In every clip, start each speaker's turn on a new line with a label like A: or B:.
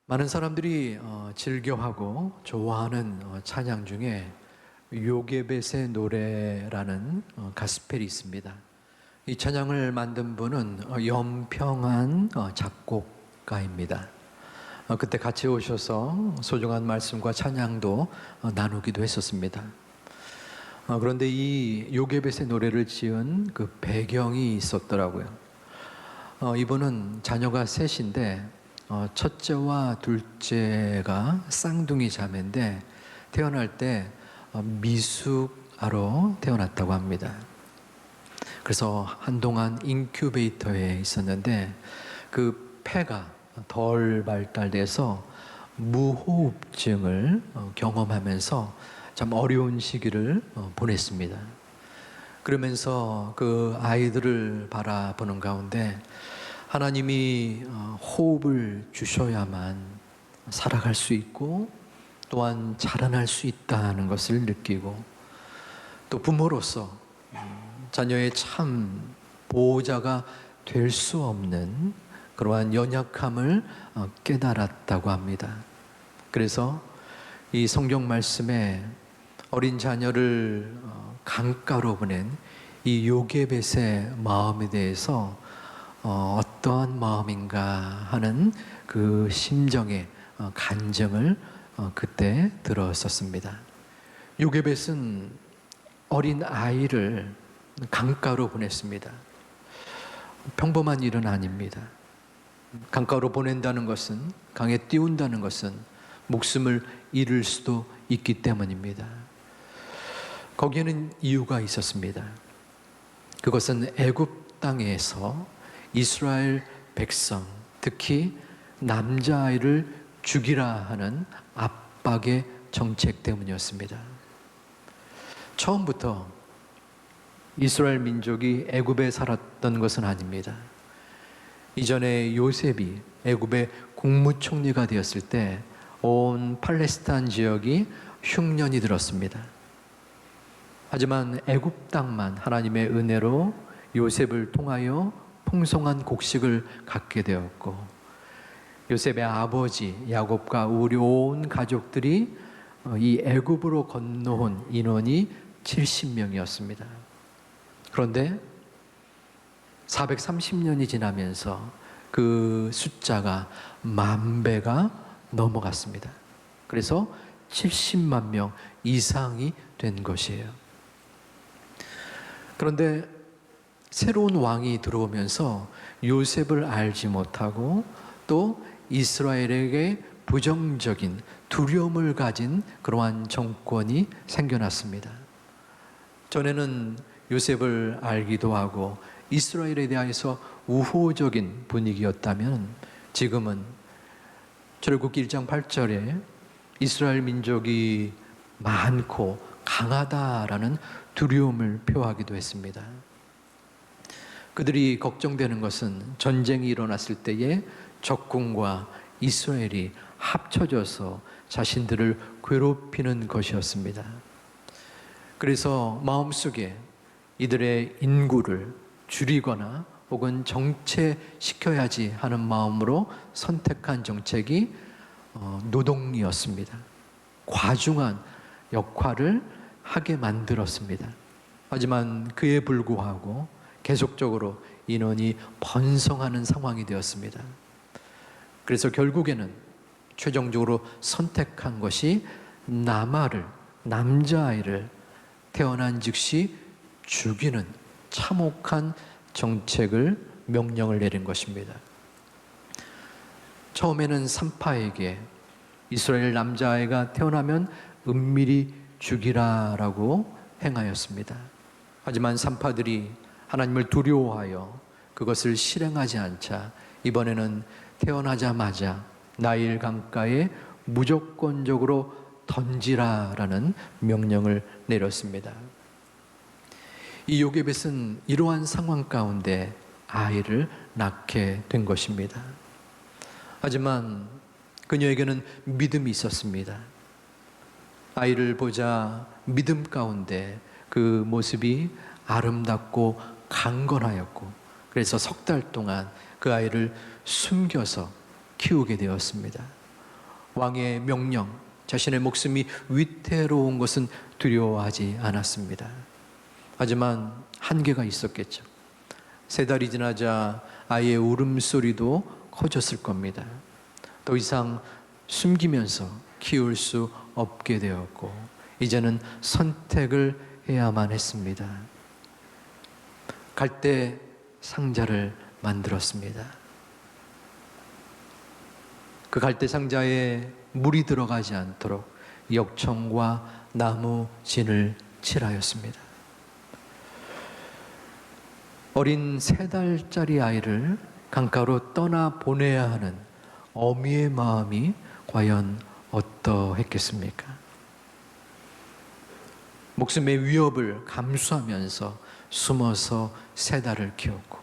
A: 많은 사람들이 즐겨하고 좋아하는 찬양 중에 요게벳의 노래라는 가스펠이 있습니다. 이 찬양을 만든 분은 염평한 작곡가입니다. 그때 같이 오셔서 소중한 말씀과 찬양도 나누기도 했었습니다. 그런데 이 요게벳의 노래를 지은 그 배경이 있었더라고요. 이분은 자녀가 셋인데 첫째와 둘째가 쌍둥이 자매인데 태어날 때 미숙아로 태어났다고 합니다. 그래서 한동안 인큐베이터에 있었는데 그 폐가 덜 발달돼서 무호흡증을 경험하면서 참 어려운 시기를 보냈습니다. 그러면서 그 아이들을 바라보는 가운데 하나님이 호흡을 주셔야만 살아갈 수 있고 또한 자라날 수 있다는 것을 느끼고, 또 부모로서 자녀의 참 보호자가 될 수 없는 그러한 연약함을 깨달았다고 합니다. 그래서 이 성경 말씀에 어린 자녀를 강가로 보낸 이 요게벳의 마음에 대해서 어떠한 마음인가 하는 그 심정의 간증을 그때 들었었습니다. 요게벳은 어린 아이를 강가로 보냈습니다. 평범한 일은 아닙니다. 강가로 보낸다는 것은, 강에 띄운다는 것은 목숨을 잃을 수도 있기 때문입니다. 거기에는 이유가 있었습니다. 그것은 애굽 땅에서 이스라엘 백성, 특히 남자아이를 죽이라 하는 압박의 정책 때문이었습니다. 처음부터 이스라엘 민족이 애굽에 살았던 것은 아닙니다. 이전에 요셉이 애굽의 국무총리가 되었을 때 온 팔레스타인 지역이 흉년이 들었습니다. 하지만 애굽 땅만 하나님의 은혜로 요셉을 통하여 풍성한 곡식을 갖게 되었고, 요셉의 아버지 야곱과 우리 온 가족들이 이 애굽으로 건너온 인원이 70명이었습니다. 그런데 430년이 지나면서 그 숫자가 10,000배가 넘어갔습니다. 그래서 70만 명 이상이 된 것이에요. 그런데 새로운 왕이 들어오면서 요셉을 알지 못하고 또 이스라엘에게 부정적인 두려움을 가진 그러한 정권이 생겨났습니다. 전에는 요셉을 알기도 하고 이스라엘에 대해서 우호적인 분위기였다면, 지금은 출애굽기 1장 8절에 이스라엘 민족이 많고 강하다라는 두려움을 표하기도 했습니다. 그들이 걱정되는 것은 전쟁이 일어났을 때에 적군과 이스라엘이 합쳐져서 자신들을 괴롭히는 것이었습니다. 그래서 마음속에 이들의 인구를 줄이거나 혹은 정체시켜야지 하는 마음으로 선택한 정책이 노동이었습니다. 과중한 역할을 하게 만들었습니다. 하지만 그에 불구하고 계속적으로 인원이 번성하는 상황이 되었습니다. 그래서 결국에는 최종적으로 선택한 것이 남자아이를 태어난 즉시 죽이는 참혹한 정책을, 명령을 내린 것입니다. 처음에는 산파에게 이스라엘 남자아이가 태어나면 은밀히 죽이라라고 행하였습니다. 하지만 산파들이 하나님을 두려워하여 그것을 실행하지 않자 이번에는 태어나자마자 나일 강가에 무조건적으로 던지라라는 명령을 내렸습니다. 이 요게벳은 이러한 상황 가운데 아이를 낳게 된 것입니다. 하지만 그녀에게는 믿음이 있었습니다. 아이를 보자 믿음 가운데 그 모습이 아름답고 강건하였고, 그래서 3달 동안 그 아이를 숨겨서 키우게 되었습니다. 왕의 명령, 자신의 목숨이 위태로운 것은 두려워하지 않았습니다. 하지만 한계가 있었겠죠. 3달이 지나자 아이의 울음소리도 커졌을 겁니다. 더 이상 숨기면서 키울 수 없게 되었고 이제는 선택을 해야만 했습니다. 갈대 상자를 만들었습니다. 그 갈대 상자에 물이 들어가지 않도록 역청과 나무 진을 칠하였습니다. 어린 3달짜리 아이를 강가로 떠나 보내야 하는 어미의 마음이 과연 어떠했겠습니까? 목숨의 위협을 감수하면서 숨어서 3달을 키웠고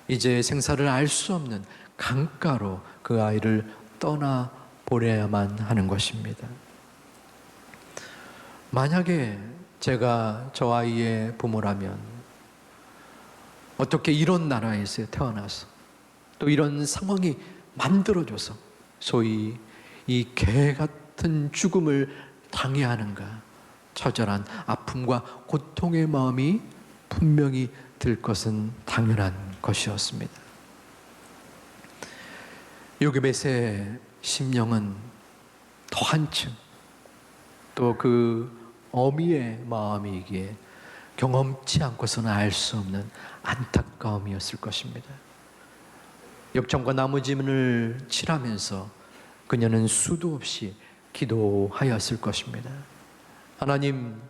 A: 이제 생사를 알 수 없는 강가로 그 아이를 떠나 보내야만 하는 것입니다. 만약에 제가 저 아이의 부모라면 어떻게 이런 나라에서 태어나서 또 이런 상황이 만들어져서 소위 이 개 같은 죽음을 당해야 하는가, 처절한 아픔과 고통의 마음이 분명히 들 것은 당연한 것이었습니다. 요게벳의 심령은 더 한층 또 그 어미의 마음이기에 경험치 않고서는 알 수 없는 안타까움이었을 것입니다. 역청과 나무짐을 칠하면서 그녀는 수도 없이 기도하였을 것입니다. 하나님,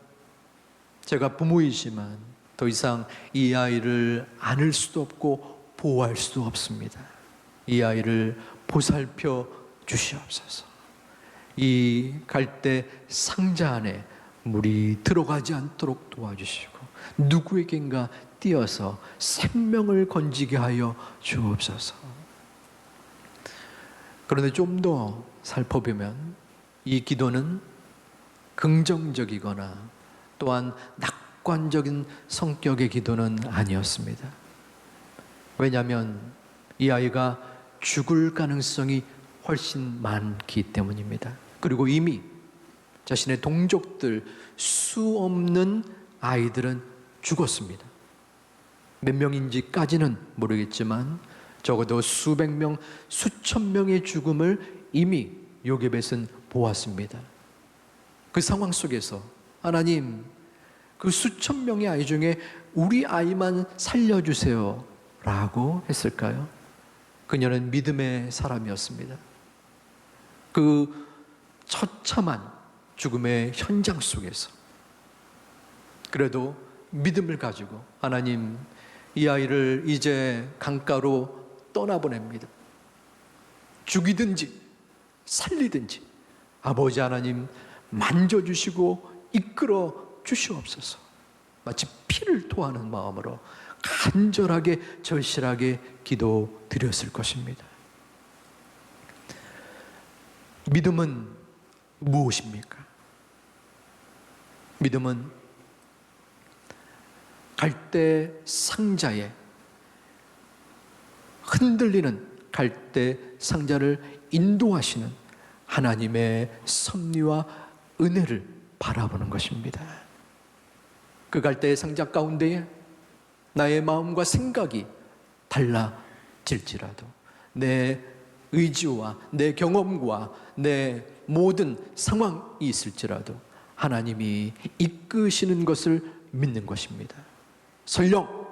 A: 제가 부모이지만 더 이상 이 아이를 안을 수도 없고 보호할 수도 없습니다. 이 아이를 보살펴 주시옵소서. 이 갈대 상자 안에 물이 들어가지 않도록 도와주시고 누구에겐가 띄어서 생명을 건지게 하여 주옵소서. 그런데 좀 더 살펴보면 이 기도는 긍정적이거나 또한 낙관적인 성격의 기도는 아니었습니다. 왜냐하면 이 아이가 죽을 가능성이 훨씬 많기 때문입니다. 그리고 이미 자신의 동족들 수 없는 아이들은 죽었습니다. 몇 명인지까지는 모르겠지만 적어도 수백 명, 수천 명의 죽음을 이미 요게벳은 보았습니다. 그 상황 속에서 하나님, 그 수천 명의 아이 중에 우리 아이만 살려주세요 라고 했을까요? 그녀는 믿음의 사람이었습니다. 그 처참한 죽음의 현장 속에서 그래도 믿음을 가지고 하나님, 이 아이를 이제 강가로 떠나보냅니다. 죽이든지 살리든지 아버지 하나님 만져주시고 이끌어 주시옵소서. 마치 피를 토하는 마음으로 간절하게 절실하게 기도드렸을 것입니다. 믿음은 무엇입니까? 믿음은 갈대 상자에 흔들리는 갈대 상자를 인도하시는 하나님의 섭리와 은혜를 바라보는 것입니다. 그 갈대 상자 가운데에 나의 마음과 생각이 달라질지라도 내 의지와 내 경험과 내 모든 상황이 있을지라도 하나님이 이끄시는 것을 믿는 것입니다. 설령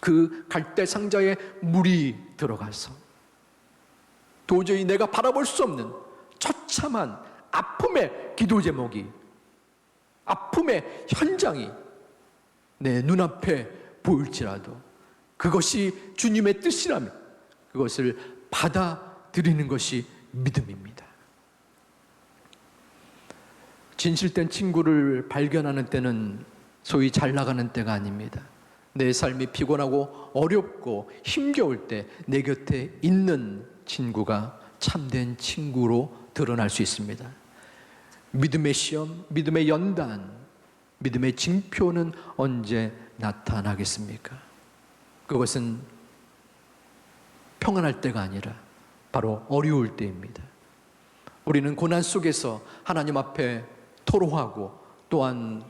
A: 그 갈대 상자에 물이 들어가서 도저히 내가 바라볼 수 없는 처참한 아픔의 기도 제목이, 아픔의 현장이 내 눈앞에 보일지라도 그것이 주님의 뜻이라면 그것을 받아들이는 것이 믿음입니다. 진실된 친구를 발견하는 때는 소위 잘 나가는 때가 아닙니다. 내 삶이 피곤하고 어렵고 힘겨울 때 내 곁에 있는 친구가 참된 친구로 드러날 수 있습니다. 믿음의 시험, 믿음의 연단, 믿음의 징표는 언제 나타나겠습니까? 그것은 평안할 때가 아니라 바로 어려울 때입니다. 우리는 고난 속에서 하나님 앞에 토로하고 또한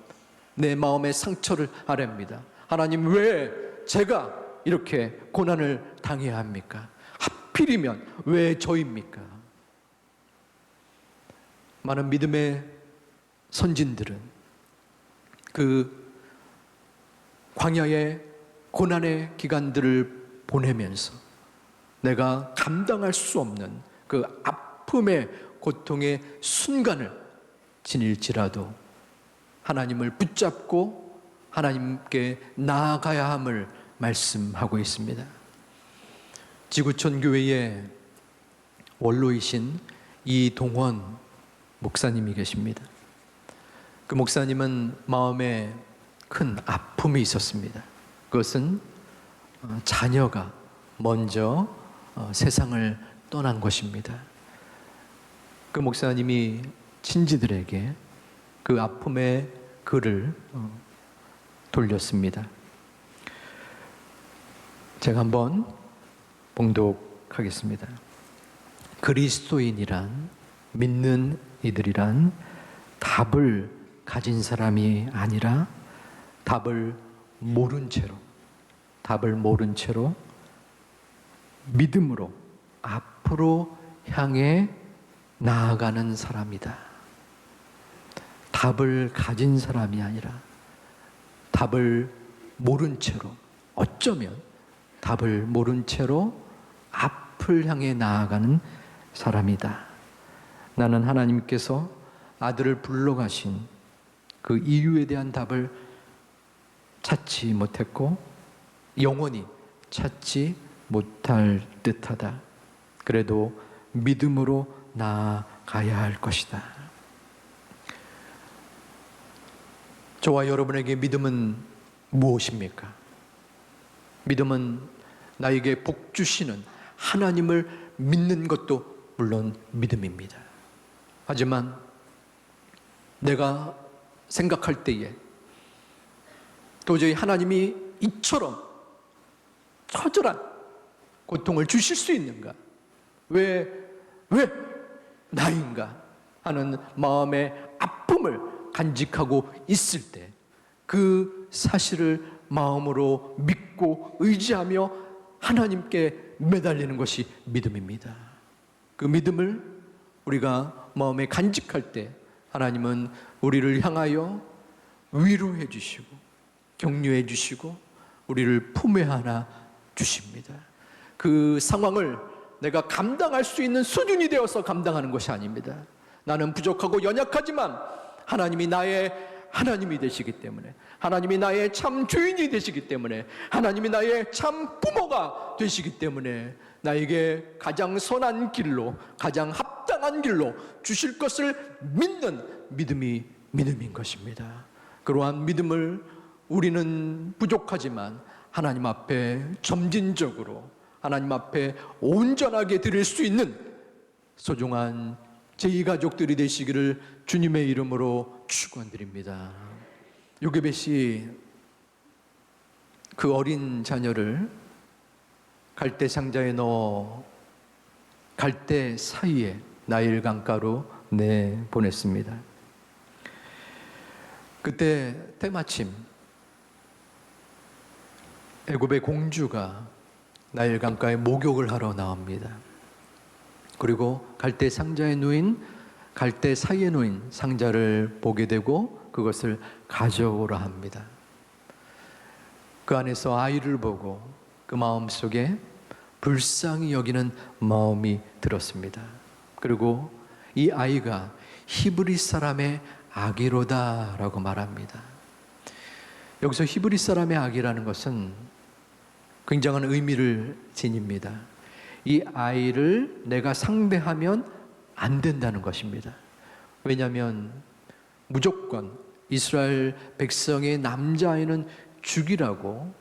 A: 내 마음의 상처를 아뢰입니다. 하나님, 왜 제가 이렇게 고난을 당해야 합니까? 하필이면 왜 저입니까? 많은 믿음의 선진들은 그 광야의 고난의 기간들을 보내면서 내가 감당할 수 없는 그 아픔의 고통의 순간을 지닐지라도 하나님을 붙잡고 하나님께 나아가야 함을 말씀하고 있습니다. 지구촌 교회의 원로이신 이동원 목사님이 계십니다. 그 목사님은 마음에 큰 아픔이 있었습니다. 그것은 자녀가 먼저 세상을 떠난 것입니다. 그 목사님이 친지들에게 그 아픔의 글을 돌렸습니다. 제가 한번 봉독하겠습니다. 그리스도인이란, 믿는 이들이란 답을 가진 사람이 아니라 답을 모른 채로 믿음으로 앞으로 향해 나아가는 사람이다. 답을 가진 사람이 아니라 답을 모른 채로, 어쩌면 답을 모른 채로 앞을 향해 나아가는 사람이다. 나는 하나님께서 아들을 불러가신 그 이유에 대한 답을 찾지 못했고 영원히 찾지 못할 듯하다. 그래도 믿음으로 나아가야 할 것이다. 저와 여러분에게 믿음은 무엇입니까? 믿음은 나에게 복 주시는 하나님을 믿는 것도 물론 믿음입니다. 하지만 내가 생각할 때에 도저히 하나님이 이처럼 처절한 고통을 주실 수 있는가? 왜 나인가? 하는 마음의 아픔을 간직하고 있을 때 그 사실을 마음으로 믿고 의지하며 하나님께 매달리는 것이 믿음입니다. 그 믿음을 우리가 마음에 간직할 때 하나님은 우리를 향하여 위로해 주시고 격려해 주시고 우리를 품에 안아 주십니다. 그 상황을 내가 감당할 수 있는 수준이 되어서 감당하는 것이 아닙니다. 나는 부족하고 연약하지만 하나님이 나의 하나님이 되시기 때문에, 하나님이 나의 참 주인이 되시기 때문에, 하나님이 나의 참 부모가 되시기 때문에 나에게 가장 선한 길로, 가장 합당한 길로 주실 것을 믿는 믿음이 믿음인 것입니다. 그러한 믿음을 우리는 부족하지만 하나님 앞에 점진적으로, 하나님 앞에 온전하게 드릴 수 있는 소중한 제2가족들이 되시기를 주님의 이름으로 축원드립니다. 요게벳이 그 어린 자녀를 갈대 상자에 넣어 갈대 사이에 나일 강가로 내보냈습니다. 그때 때마침 애굽의 공주가 나일 강가에 목욕을 하러 나옵니다. 그리고 갈대 상자에 놓인, 갈대 사이에 놓인 상자를 보게 되고 그것을 가져오라 합니다. 그 안에서 아이를 보고 그 마음속에 불쌍히 여기는 마음이 들었습니다. 그리고 이 아이가 히브리 사람의 아기로다라고 말합니다. 여기서 히브리 사람의 아기라는 것은 굉장한 의미를 지닙니다. 이 아이를 내가 상대하면 안 된다는 것입니다. 왜냐하면 무조건 이스라엘 백성의 남자아이는 죽이라고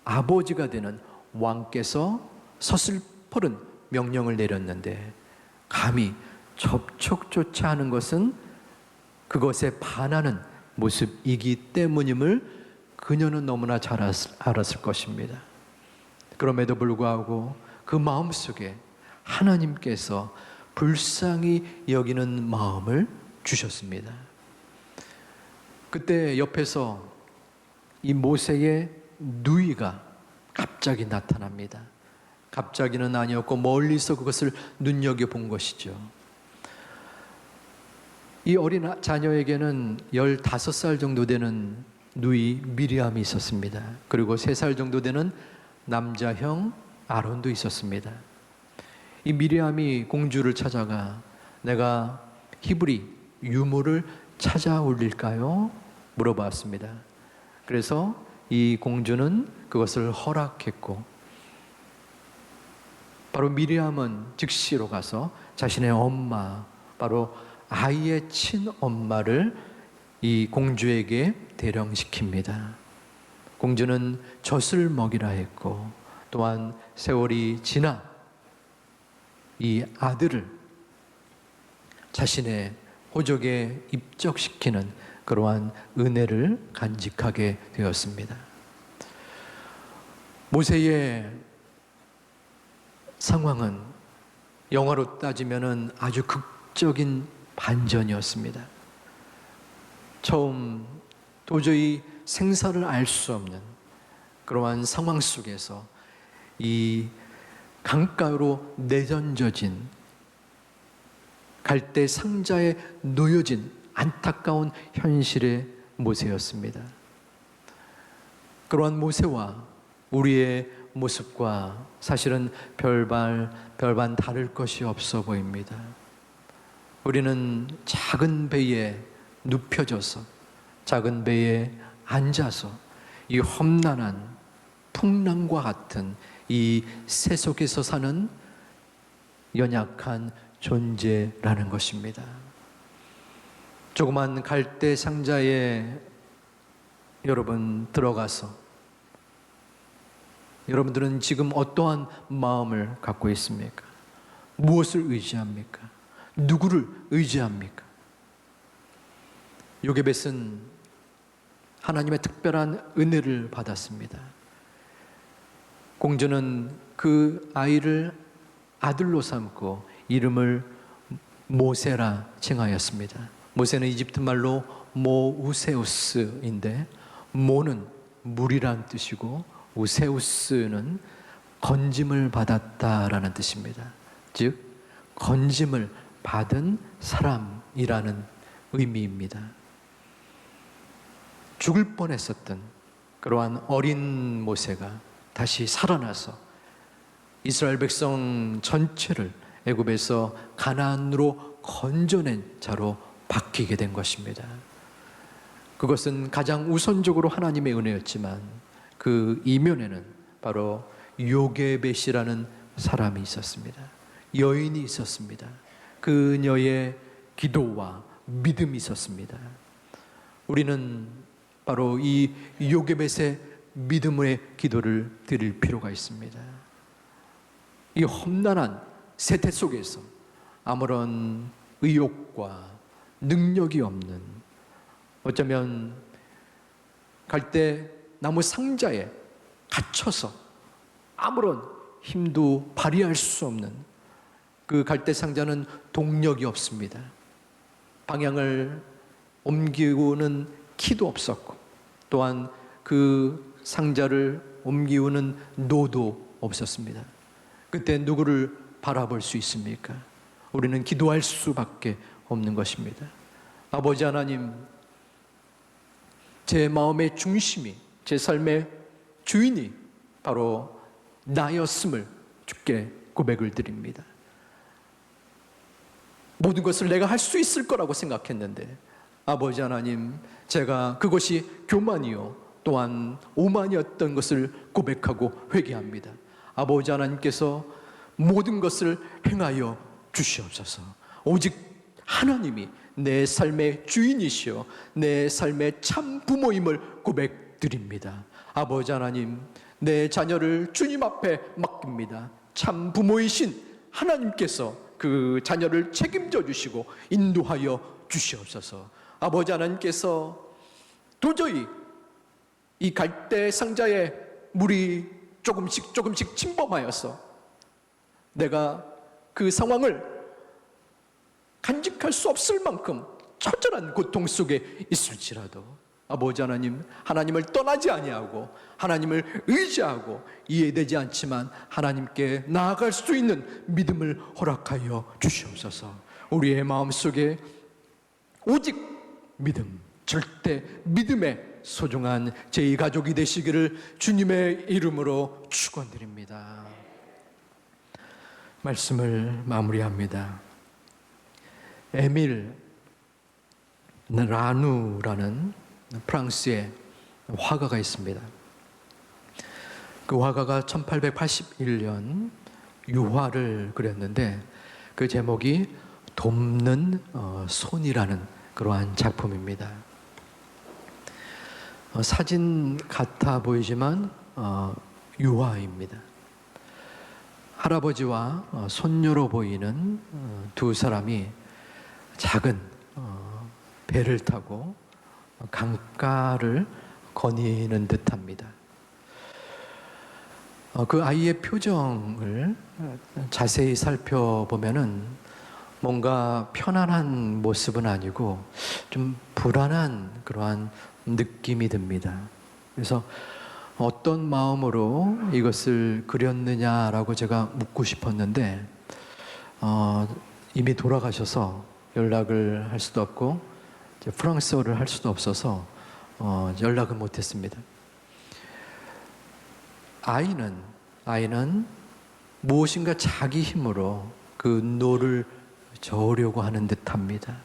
A: 아버지가 되는 왕께서 서슬퍼른 명령을 내렸는데 감히 접촉조차 하는 것은 그것에 반하는 모습이기 때문임을 그녀는 너무나 잘 알았을 것입니다. 그럼에도 불구하고 그 마음속에 하나님께서 불쌍히 여기는 마음을 주셨습니다. 그때 옆에서 이 모세의 누이가 갑자기 나타납니다. 갑자기는 아니었고 멀리서 그것을 눈여겨본 것이죠. 이 어린 자녀에게는 15살 정도 되는 누이 미리암이 있었습니다. 그리고 3살 정도 되는 남자형 아론도 있었습니다. 이 미리암이 공주를 찾아가 내가 히브리 유물을 찾아 올릴까요? 물어봤습니다. 그래서 이 공주는 그것을 허락했고 바로 미리암은 즉시로 가서 자신의 엄마, 바로 아이의 친엄마를 이 공주에게 대령시킵니다. 공주는 젖을 먹이라 했고 또한 세월이 지나 이 아들을 자신의 호적에 입적시키는 그러한 은혜를 간직하게 되었습니다. 모세의 상황은 영화로 따지면 아주 극적인 반전이었습니다. 처음 도저히 생사를 알 수 없는 그러한 상황 속에서 이 강가로 내던져진 갈대 상자에 놓여진 안타까운 현실의 모세였습니다. 그러한 모세와 우리의 모습과 사실은 별반 다를 것이 없어 보입니다. 우리는 작은 배에 눕혀져서 작은 배에 앉아서 이 험난한 풍랑과 같은 이 새 속에서 사는 연약한 존재라는 것입니다. 조그만 갈대 상자에 여러분 들어가서 여러분들은 지금 어떠한 마음을 갖고 있습니까? 무엇을 의지합니까? 누구를 의지합니까? 요게벳은 하나님의 특별한 은혜를 받았습니다. 공주는 그 아이를 아들로 삼고 이름을 모세라 칭하였습니다. 모세는 이집트 말로 모우세우스인데 모는 물이란 뜻이고 우세우스는 건짐을 받았다라는 뜻입니다. 즉 건짐을 받은 사람이라는 의미입니다. 죽을 뻔했었던 그러한 어린 모세가 다시 살아나서 이스라엘 백성 전체를 애굽에서 가나안으로 건져낸 자로 바뀌게 된 것입니다. 그것은 가장 우선적으로 하나님의 은혜였지만 그 이면에는 바로 요게벳이라는 사람이 있었습니다. 여인이 있었습니다. 그녀의 기도와 믿음이 있었습니다. 우리는 바로 이 요게벳의 믿음의 기도를 드릴 필요가 있습니다. 이 험난한 세태 속에서 아무런 의욕과 능력이 없는, 어쩌면 갈대 나무 상자에 갇혀서 아무런 힘도 발휘할 수 없는 그 갈대 상자는 동력이 없습니다. 방향을 옮기고는 키도 없었고 또한 그 상자를 옮기우는 노도 없었습니다. 그때 누구를 바라볼 수 있습니까? 우리는 기도할 수밖에 없는 것입니다. 아버지 하나님, 제 마음의 중심이, 제 삶의 주인이 바로 나였음을 주께 고백을 드립니다. 모든 것을 내가 할 수 있을 거라고 생각했는데 아버지 하나님, 제가 그것이 교만이요 또한 오만이었던 것을 고백하고 회개합니다. 아버지 하나님께서 모든 것을 행하여 주시옵소서. 오직 하나님이 내 삶의 주인이시여 내 삶의 참 부모임을 고백드립니다. 아버지 하나님, 내 자녀를 주님 앞에 맡깁니다. 참 부모이신 하나님께서 그 자녀를 책임져 주시고 인도하여 주시옵소서. 아버지 하나님께서 도저히 이 갈대 상자에 물이 조금씩 침범하여서 내가 그 상황을 간직할 수 없을 만큼 처절한 고통 속에 있을지라도 아버지 하나님, 하나님을 떠나지 아니하고 하나님을 의지하고 이해되지 않지만 하나님께 나아갈 수 있는 믿음을 허락하여 주시옵소서. 우리의 마음속에 오직 믿음, 절대 믿음의 소중한 제2가족이 되시기를 주님의 이름으로 축원드립니다. 말씀을 마무리합니다. 에밀 라누라는 프랑스의 화가가 있습니다. 그 화가가 1881년 유화를 그렸는데 그 제목이 돕는 손이라는 그러한 작품입니다. 사진 같아 보이지만 유화입니다. 할아버지와 손녀로 보이는 두 사람이 작은 배를 타고 강가를 거니는 듯합니다. 그 아이의 표정을 자세히 살펴보면은 뭔가 편안한 모습은 아니고 좀 불안한 그러한 느낌이 듭니다. 그래서 어떤 마음으로 이것을 그렸느냐라고 제가 묻고 싶었는데 이미 돌아가셔서 연락을 할 수도 없고 프랑스어를 할 수도 없어서 연락을 못했습니다. 아이는 무엇인가 자기 힘으로 그 노를 저으려고 하는 듯합니다.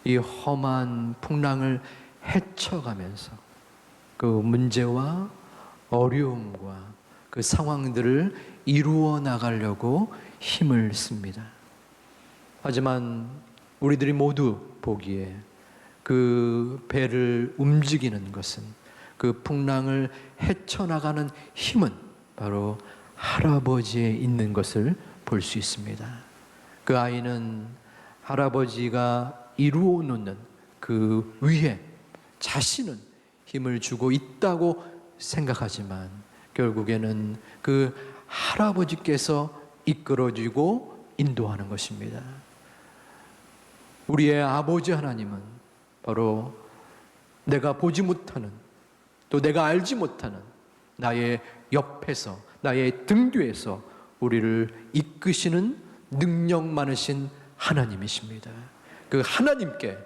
A: 이 험한 풍랑을 헤쳐가면서 그 문제와 어려움과 그 상황들을 이루어 나가려고 힘을 씁니다. 하지만 우리들이 모두 보기에 그 배를 움직이는 것은, 그 풍랑을 헤쳐나가는 힘은 바로 할아버지에 있는 것을 볼 수 있습니다. 그 아이는 할아버지가 이루어 놓는 그 위에 자신은 힘을 주고 있다고 생각하지만 결국에는 그 할아버지께서 이끌어주고 인도하는 것입니다. 우리의 아버지 하나님은 바로 내가 보지 못하는, 또 내가 알지 못하는 나의 옆에서, 나의 등 뒤에서 우리를 이끄시는 능력 많으신 하나님이십니다. 그 하나님께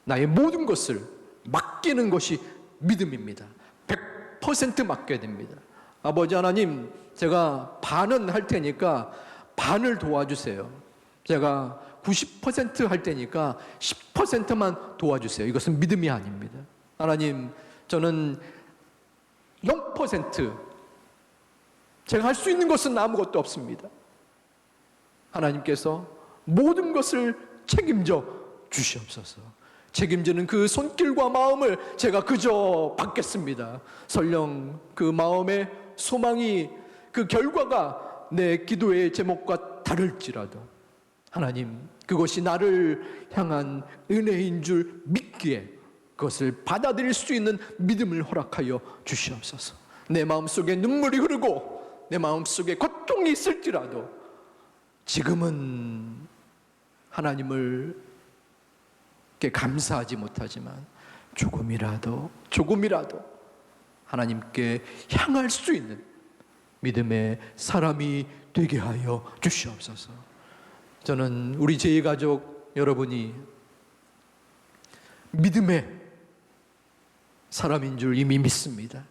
A: 나의 모든 것을 맡기는 것이 믿음입니다. 100% 맡겨야 됩니다. 아버지 하나님, 제가 반은 할 테니까 반을 도와주세요. 제가 90% 할 테니까 10%만 도와주세요. 이것은 믿음이 아닙니다. 하나님, 저는 0%, 제가 할 수 있는 것은 아무것도 없습니다. 하나님께서 모든 것을 책임져 주시옵소서. 책임지는 그 손길과 마음을 제가 그저 받겠습니다. 설령 그 마음의 소망이, 그 결과가 내 기도의 제목과 다를지라도 하나님, 그것이 나를 향한 은혜인 줄 믿기에 그것을 받아들일 수 있는 믿음을 허락하여 주시옵소서. 내 마음속에 눈물이 흐르고 내 마음속에 고통이 있을지라도 지금은 하나님을 감사하지 못하지만 조금이라도 하나님께 향할 수 있는 믿음의 사람이 되게 하여 주시옵소서. 저는 우리 제2가족 여러분이 믿음의 사람인 줄 이미 믿습니다.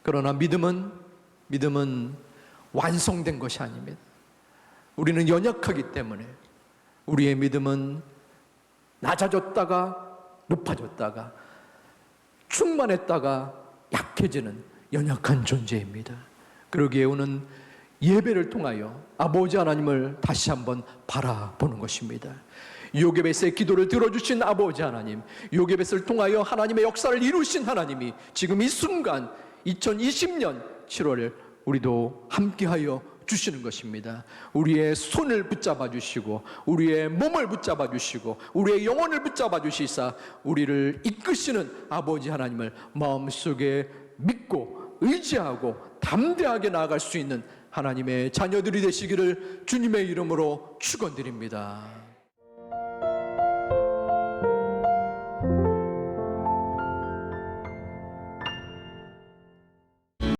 A: 그러나 믿음은 완성된 것이 아닙니다. 우리는 연약하기 때문에 우리의 믿음은 낮아졌다가 높아졌다가 충만했다가 약해지는 연약한 존재입니다. 그러기에 오는 예배를 통하여 아버지 하나님을 다시 한번 바라보는 것입니다. 요게벳의 기도를 들어주신 아버지 하나님, 요게벳을 통하여 하나님의 역사를 이루신 하나님이 지금 이 순간 2020년 7월 우리도 함께하여 주시는 것입니다. 우리의 손을 붙잡아 주시고 우리의 몸을 붙잡아 주시고 우리의 영혼을 붙잡아 주시사 우리를 이끄시는 아버지 하나님을 마음속에 믿고 의지하고 담대하게 나아갈 수 있는 하나님의 자녀들이 되시기를 주님의 이름으로 축원드립니다.